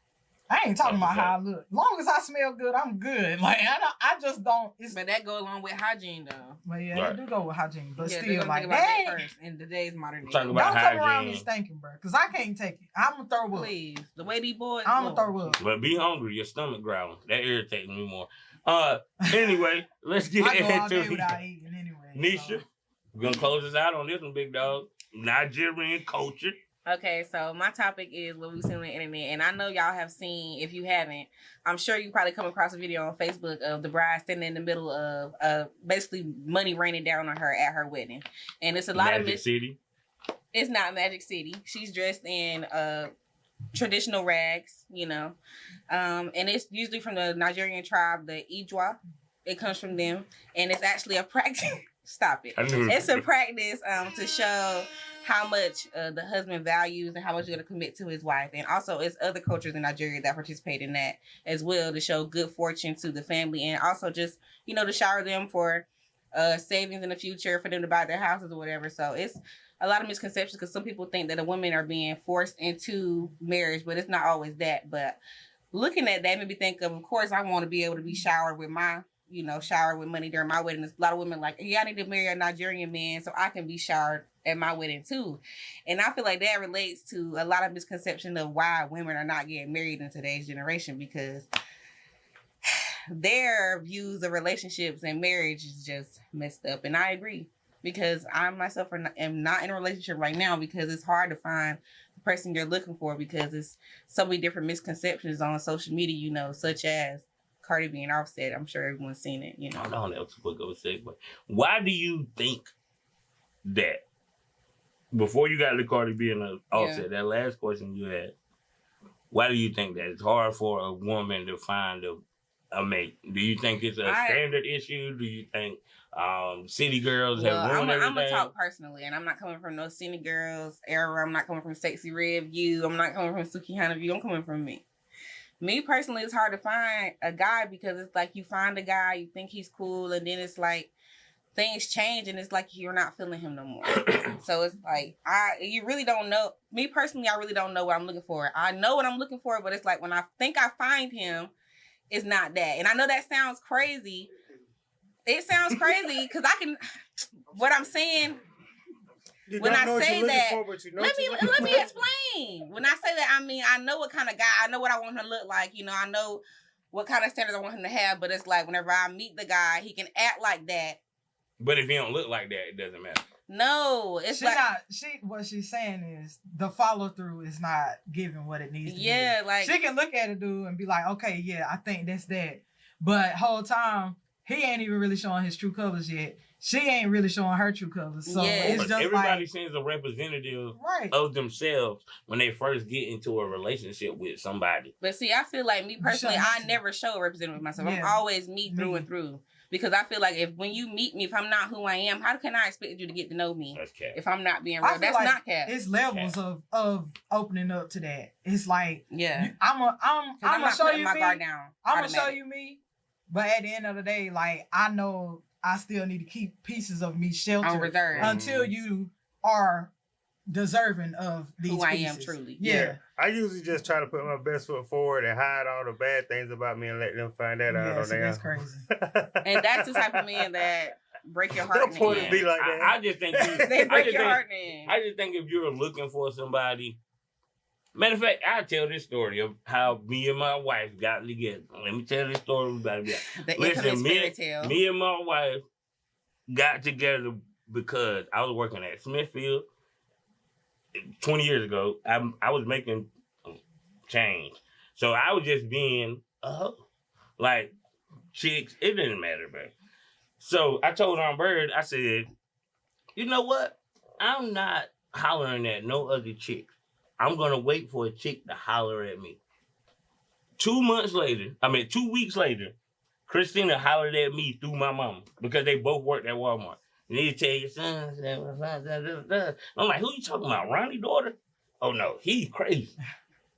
I ain't talking That's about how I look. Long as I smell good, I'm good. Like I just don't. It's But that go along with hygiene though. well, yeah, Right. they do go with hygiene, but Yeah, they're still, gonna like think about that that. first in today's modern day. Talking Don't about come around me hygiene. stinking, bro, because I can't take it. I'm gonna throw up. Please, the way these boys. I'm gonna Lord. throw up. But be hungry, your stomach growling. That irritates me more. Anyway, let's get I go all day into without eating anyway. Nisha. We're gonna close this out on this one, big dog. Nigerian culture. Okay, so my topic is what we've seen on the internet, and I know y'all have seen. If you haven't, I'm sure you probably come across a video on Facebook of the bride standing in the middle of basically money raining down on her at her wedding, and it's a lot Magic of City. It's not Magic City. She's dressed in traditional rags, you know, and it's usually from the Nigerian tribe, the Ijwa. It comes from them, and it's actually a practice. Stop it. I knew It's a practice to show how much the husband values and how much he's going to commit to his wife. And also, it's other cultures in Nigeria that participate in that as well to show good fortune to the family and also just, you know, to shower them for savings in the future for them to buy their houses or whatever. So it's a lot of misconceptions because some people think that the women are being forced into marriage, but it's not always that. But looking at that made me think of course, I want to be able to be showered with my shower with money during my wedding. There's a lot of women like, yeah, I need to marry a Nigerian man so I can be showered at my wedding too. And I feel like that relates to a lot of misconception of why women are not getting married in today's generation because their views of relationships and marriage is just messed up. And I agree because I myself am not in a relationship right now because it's hard to find the person you're looking for because it's so many different misconceptions on social media, you know, such as Cardi B and Offset. I'm sure everyone's seen it, you know. I don't know what I was saying, but why do you think that before you got to Cardi B and the Offset, that last question you had, why do you think that it's hard for a woman to find a mate? Do you think it's a standard issue? Do you think city girls have ruined everything? I'm gonna talk personally, and I'm not coming from no city girls era. I'm not coming from Sexy Red View. I'm not coming from Suki Hana View. I'm coming from me. Me personally, it's hard to find a guy because it's like you find a guy, you think he's cool, and then it's like things change and it's like you're not feeling him no more. So it's like you really don't know. Me personally, I really don't know what I'm looking for. I know what I'm looking for, but it's like when I think I find him, it's not that. And I know that sounds crazy. It sounds crazy because what I'm saying. When I say that, let me explain. When I say that, I mean, I know what kind of guy, I know what I want him to look like. You know, I know what kind of standards I want him to have. But it's like whenever I meet the guy, he can act like that. But if he don't look like that, it doesn't matter. No, it's what she's saying is the follow through is not giving what it needs to be. Yeah, like she can look at a dude and be like, okay, yeah, I think that's that. But whole time, he ain't even really showing his true colors yet. She ain't really showing her true colors. So it's just everybody like, seems a representative right. of themselves when they first get into a relationship with somebody. But see, I feel like me personally, I never show a representative of myself. Yeah. I'm always me through and through. Because I feel like when you meet me, if I'm not who I am, how can I expect you to get to know me? That's cap. If I'm not being real, that's like not cap. It's levels of opening up to that. It's like, yeah, I'm gonna show you my me. guard down. I'm gonna show you me. But at the end of the day, like I know I still need to keep pieces of me sheltered on reserve until you are deserving of these Who I pieces. am truly. Yeah. I usually just try to put my best foot forward and hide all the bad things about me and let them find that out on See, their that's own. crazy. And that's the type of man that break your heart. Don't point in at the me end. like that. I just think They break just your think- heart in. I just think if you're looking for somebody, matter of fact, I'll tell this story of how me and my wife got together. Let me tell this story about it. The Listen, infamous fairy tale. me and my wife got together because I was working at Smithfield 20 years ago. I was making change. So I was just being like chicks, it didn't matter, bro. So I told Aunt Bird, I said, you know what? I'm not hollering at no other chick. I'm gonna wait for a chick to holler at me. 2 weeks later, Christina hollered at me through my mama because they both worked at Walmart. You need to tell your son. I'm like, who you talking about? Ronnie's daughter? Oh no, he's crazy.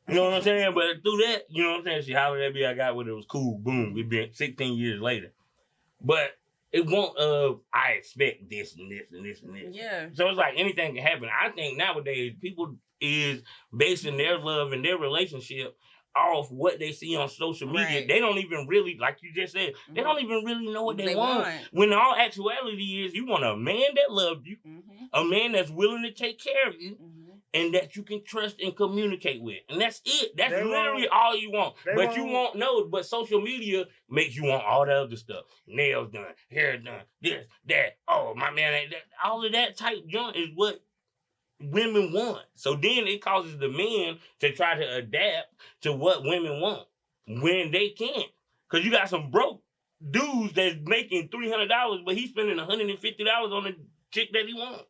You know what I'm saying? But through that, you know what I'm saying? She hollered at me. I got what it was cool. Boom. It been 16 years later. But it won't. I expect this and this and this and this. Yeah. So it's like anything can happen. I think nowadays people is basing their love and their relationship off what they see on social media. Right. They don't even really, like you just said, they don't even really know what they want. When all actuality is, you want a man that loves you, a man that's willing to take care of you, and that you can trust and communicate with. And that's it. That's literally all you want. But you won't know. But social media makes you want all the other stuff. Nails done, hair done, this, that. Oh, my man ain't that. All of that type junk is what women want. So then it causes the men to try to adapt to what women want when they can't. Because you got some broke dudes that's making $300, but he's spending $150 on the chick that he wants.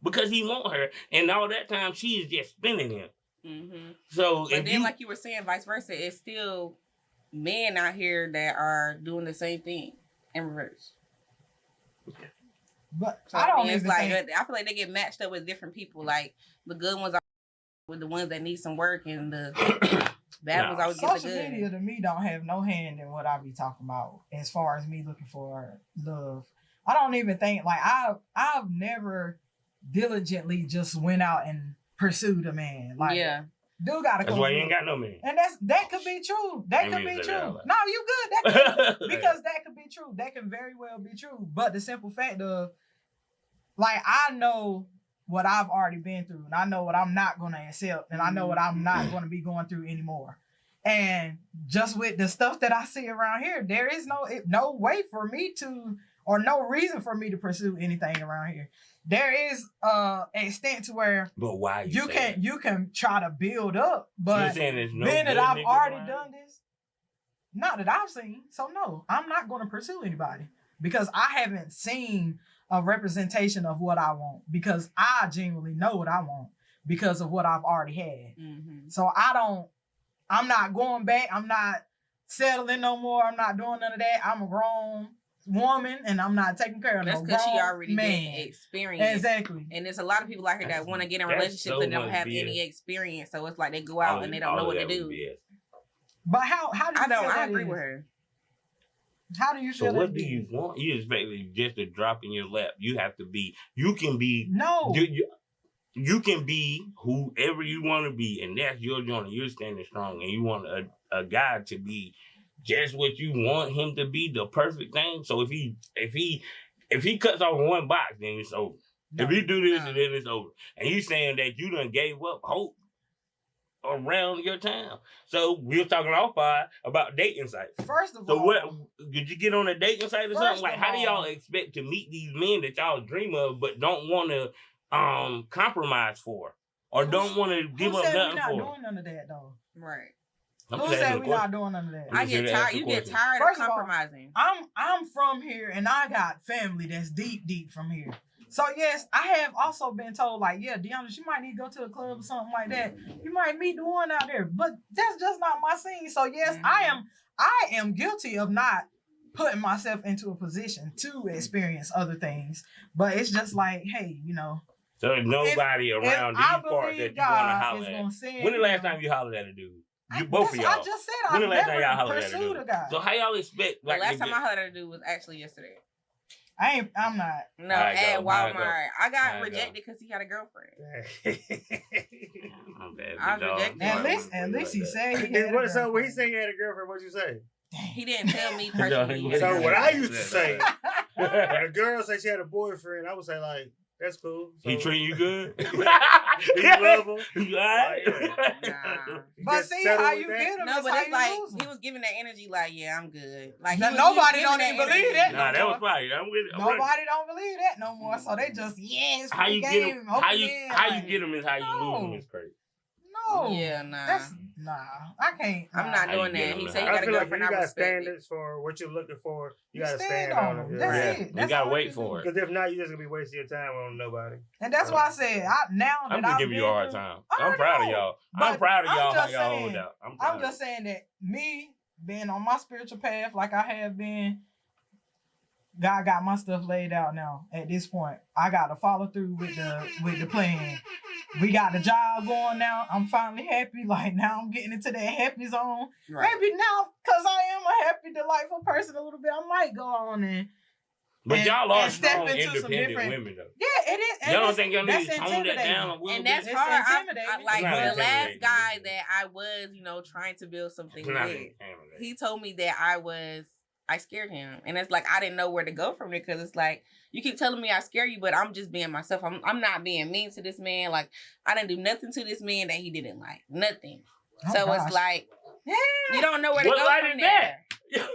Because he want her, and all that time she is just spending him. So, but then, like you were saying, vice versa, it's still men out here that are doing the same thing in reverse. But so, I don't it's even like think... I feel like they get matched up with different people. Like the good ones are with the ones that need some work, and the bad ones always get the good. Social media to me don't have no hand in what I be talking about as far as me looking for love. I don't even think like I've never diligently just went out and pursued a man. Like, dude gotta come. That's why you ain't got no man. And that could be true. That could be true. No, you good. That could, because that could be true. That can very well be true. But the simple fact of, like, I know what I've already been through, and I know what I'm not gonna accept, and I know what I'm not gonna be going through anymore. And just with the stuff that I see around here, there is no way for me to, or no reason for me to pursue anything around here. There is an extent to where, but why you can try to build up, but saying there's no being that I've already around? done this, not that I've seen, so no, I'm not going to pursue anybody because I haven't seen a representation of what I want, because I genuinely know what I want because of what I've already had. So I'm not going back. I'm not settling no more. I'm not doing none of that. I'm a grown woman and I'm not taking care of that's no because she grown already man. been experienced. Exactly. And there's a lot of people out here that want to get in relationships and don't have any experience. So it's like they go out and they don't know what to do. But how do you feel I agree with her. How do you feel? So what do you want? You expect just a drop in your lap. You have to be, you can be whoever you want to be, and that's your joint, and you're standing strong, and you want a guy to be just what you want him to be, the perfect thing. So if he cuts off one box, then it's over. If you do this, then it's over. And you saying that you done gave up hope around your town. So we were talking off about dating sites. First of all, so what did you get on a dating site or something? Like, how do y'all expect to meet these men that y'all dream of but don't want to compromise for, or don't want to give up nothing for? We're not doing none of that though. Right. Who said we're not doing none of that? I get tired. You get tired of compromising. I'm from here, and I got family that's deep from here. So yes, I have also been told, like, yeah, DeAndre, she might need to go to a club or something like that. You might meet the one out there, but that's just not my scene. So yes, I am guilty of not putting myself into a position to experience other things. But it's just like, hey, you know. So there's nobody around these parts that you want to holler at. When the last time you hollered at a dude? Both of y'all. I just said I never pursued a guy. So how y'all expect? The last time I hollered at a dude was actually yesterday. I'm not. No, Alright, at go, alright, go. Walmart. I got Alright, go. rejected because he had a girlfriend. I'm bad, I was dog. rejected. At least he said he had a What, so when he girlfriend. said he had a girlfriend, what'd you say? He didn't tell me personally. So what I used to Yeah, say, yeah. when a girl say she had a boyfriend, I would say like, that's cool. So, He treating you good? do you love him? You alright? Nah. You But just see settle how with you that? get him. No, is but how it's you like lose 'em. he was giving that energy, like, yeah, I'm good. Like Now, he was nobody giving don't even energy. believe that. Nah, that no was more. right. I'm with it. Nobody don't believe that no more. So they just How you free get game. him? How open you in, how you like, get him is how you lose him No. is crazy. No. Yeah, nah. That's I can't. I'm nah. not How you doing get that. him He to said he how- I got a feel like if girlfriend. you I got respect it. standards for what you're looking for, you You gotta stand stand on on them. it. That's Yeah, it. you That's gotta all wait can for do. it. Because if not, you're just gonna be wasting your time on nobody. And that's why I said now I'm that just I've giving been you a hard through, time. I I'm proud of know, y'all. I'm but proud of I'm y'all how just y'all saying- hold out. I'm just saying that me being on my spiritual path like I have been, God got my stuff laid out now. At this point, I got to follow through with the plan. We got the job going now. I'm finally happy. Like now, I'm getting into that happy zone. Right. Maybe now, cause I am a happy, delightful person a little bit, I might go on and But and- y'all are and step strong, into some independent different- women, though. yeah, it is. And Y'all don't it's- think y'all need that's to tone that intimidating. down a little And bit? that's It's hard. I, intimidating. like It's not the last intimidating. guy that I was, trying to build something It's not with, intimidating. he told me that I scared him, and it's like I didn't know where to go from there because it's like you keep telling me I scare you, but I'm just being myself. I'm not being mean to this man. Like I didn't do nothing to this man that he didn't like. Nothing. Oh, So gosh. it's like Yeah. you don't know where to What go light from is there. that?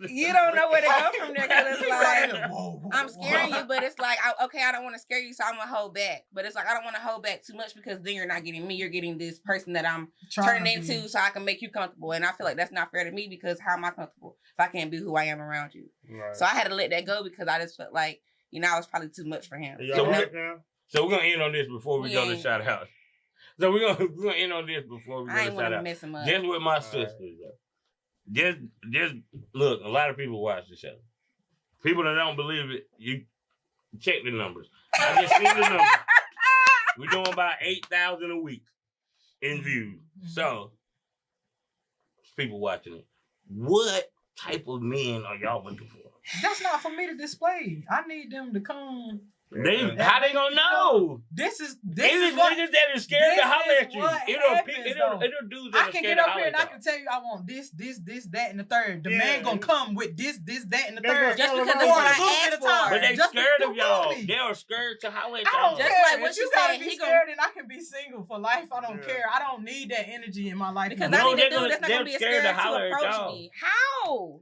You don't know where to go from there because it's like Whoa, whoa, I'm whoa. scaring you, but it's like I don't want to scare you, so I'm gonna hold back. But it's like I don't want to hold back too much because then you're not getting me. You're getting this person that I'm Trying turning to be- into, so I can make you comfortable. And I feel like that's not fair to me because how am I comfortable if I can't be who I am around you? Right. So I had to let that go because I just felt like I was probably too much for him. Are y'all So right now? So we're gonna end on this before we We go to ain't- shout out. So we're gonna end on this before we I go ain't to want shout to out. mess him up. Just with my right. sisters, though. Just look. A lot of people watch the show. People that don't believe it, you check the numbers. I just seen the numbers. We're doing about 8,000 a week in views. So people watching it. What type of men are y'all looking for? That's not for me to display. I need them to come. How they gonna know? This is It's what niggas that are scared this to holler is at you. what It'll happens, though. dudes that I are can scared get to up holler here and at I y'all. can tell you I want this, that, and the third. The Yeah, man gonna and- come with this, that, and the They third. gonna Just tell because them that's all. what I Look at asked the time. for. But they Just scared of you y'all. feel me? They are scared to holler at I don't y'all. Just care. like what If you you gotta said, be he scared, and I can be single for life. I don't Yeah. care. I don't need that energy in my life. Because No, I need they're a dude that's not they're gonna be scared to scared to holler at approach y'all. me. How?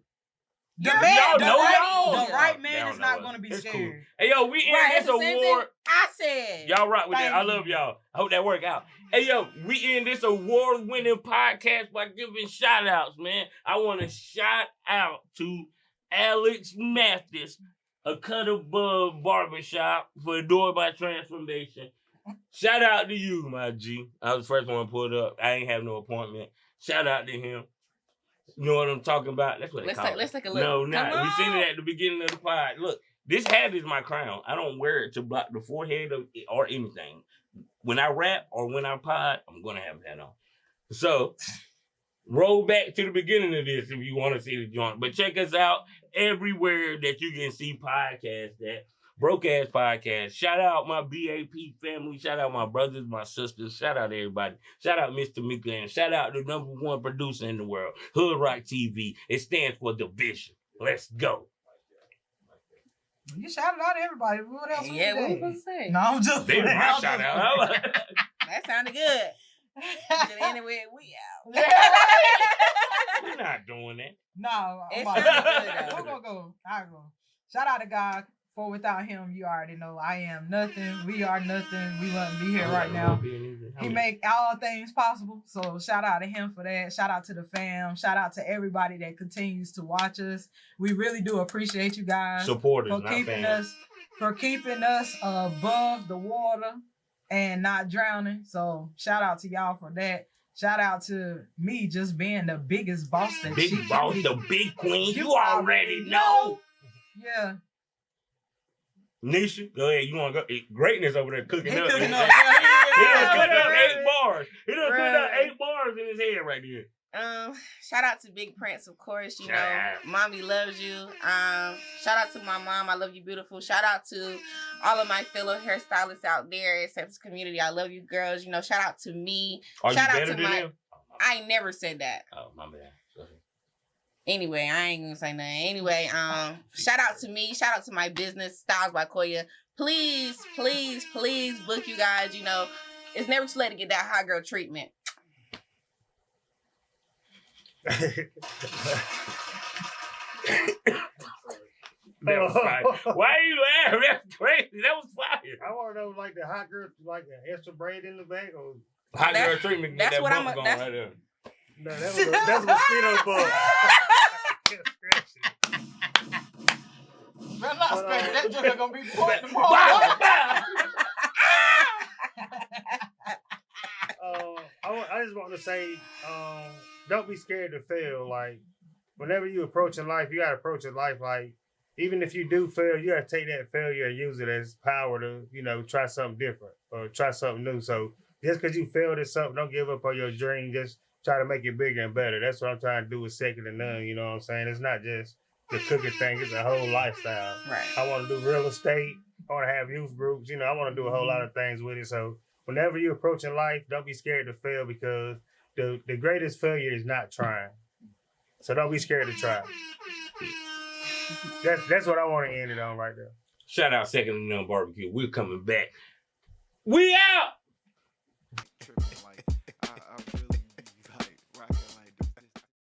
The You're man, Y'all the know right, y'all. the right They man don't is know not us. gonna be It's cool. scared. Hey, yo, we Right, end it's this the same award. thing I said. Y'all rock with that. I Thank love you. y'all. I hope that work out. Hey, yo, we end this award-winning podcast by giving shout-outs, man. I want to shout out to Alex Mathis, a cut above barbershop for Adored by Transformation. Shout out to you, my G. I was the first one to pull it up. I ain't have no appointment. Shout out to him. You know what I'm talking about? That's what they call it. Let's take a look. No, Come not. We seen on. it at the beginning of the pod. Look, this hat is my crown. I don't wear it to block the forehead or anything. When I rap or when I pod, I'm going to have that on. So, roll back to the beginning of this if you want to see the joint. But check us out everywhere that you can see podcasts at. Broke Ass Podcast. Shout out my BAP family. Shout out my brothers, my sisters. Shout out everybody. Shout out Mr. Mika and shout out the #1 producer in the world, Hood Rock TV. It stands for Division. Let's go. You shouted out everybody. What else? Yeah, what we was I supposed to say? No, I'm just. They was playing. my I'm shout just out. That sounded good. Anyway, we out. playing. We're not doing that. No, I'm It about sounded to- good, though. We're gonna go. I go. Shout out to God. For without him, you already know I am nothing. We are nothing. We wouldn't be here right now. He make all things possible. So shout out to him for that. Shout out to the fam. Shout out to everybody that continues to watch us. We really do appreciate you guys supporters, for not keeping fans. us above the water and not drowning. So shout out to y'all for that. Shout out to me just being the biggest boss that Big she boss, can be. the big queen. You You already know. Yeah. Nisha, go ahead. You want to go? Greatness over there cooking He up. cooking He up. done Yeah, cooked up yeah. 8 bars. He done cooked up Right. 8 bars in his say it right there. Shout out to Big Prince, of course. You Shout know, out. Mommy loves you. Shout out to my mom. I love you, beautiful. Shout out to all of my fellow hairstylists out there, except community. I love you, girls. You know, shout out to me. Are Shout you out better to than my. them? I ain't never said that. Oh, my bad. Sorry. Anyway, I ain't gonna say nothing. Anyway, shout out to me. Shout out to my business, Styles by Koya. Please, please, please book you guys. You know, it's never too late to get that hot girl treatment. That was fire. Why are you laughing? That's crazy. That was fire. I want to know, like, the hot girl, like, an extra braid in the back, or Hot girl That's- treatment. that's Get that what bump I'm- going that's- right there. no, that's a mosquito bug. Better not scratch it. That joke gonna be point Bow, tomorrow. bow. I just want to say, don't be scared to fail. Like, whenever you approach in life, you gotta approach in life like, even if you do fail, you gotta take that failure and use it as power to, you know, try something different or try something new. So just because you failed at something, don't give up on your dream. Just try to make it bigger and better. That's what I'm trying to do with Second to None. You know what I'm saying? It's not just the cooking thing; it's a whole lifestyle. Right. I want to do real estate. I want to have youth groups. You know, I want to do a whole lot of things with it. So whenever you approach in life, don't be scared to fail, because the greatest failure is not trying. So don't be scared to try. That's what I want to end it on right there. Shout out Second to None Barbecue. We're coming back. We out.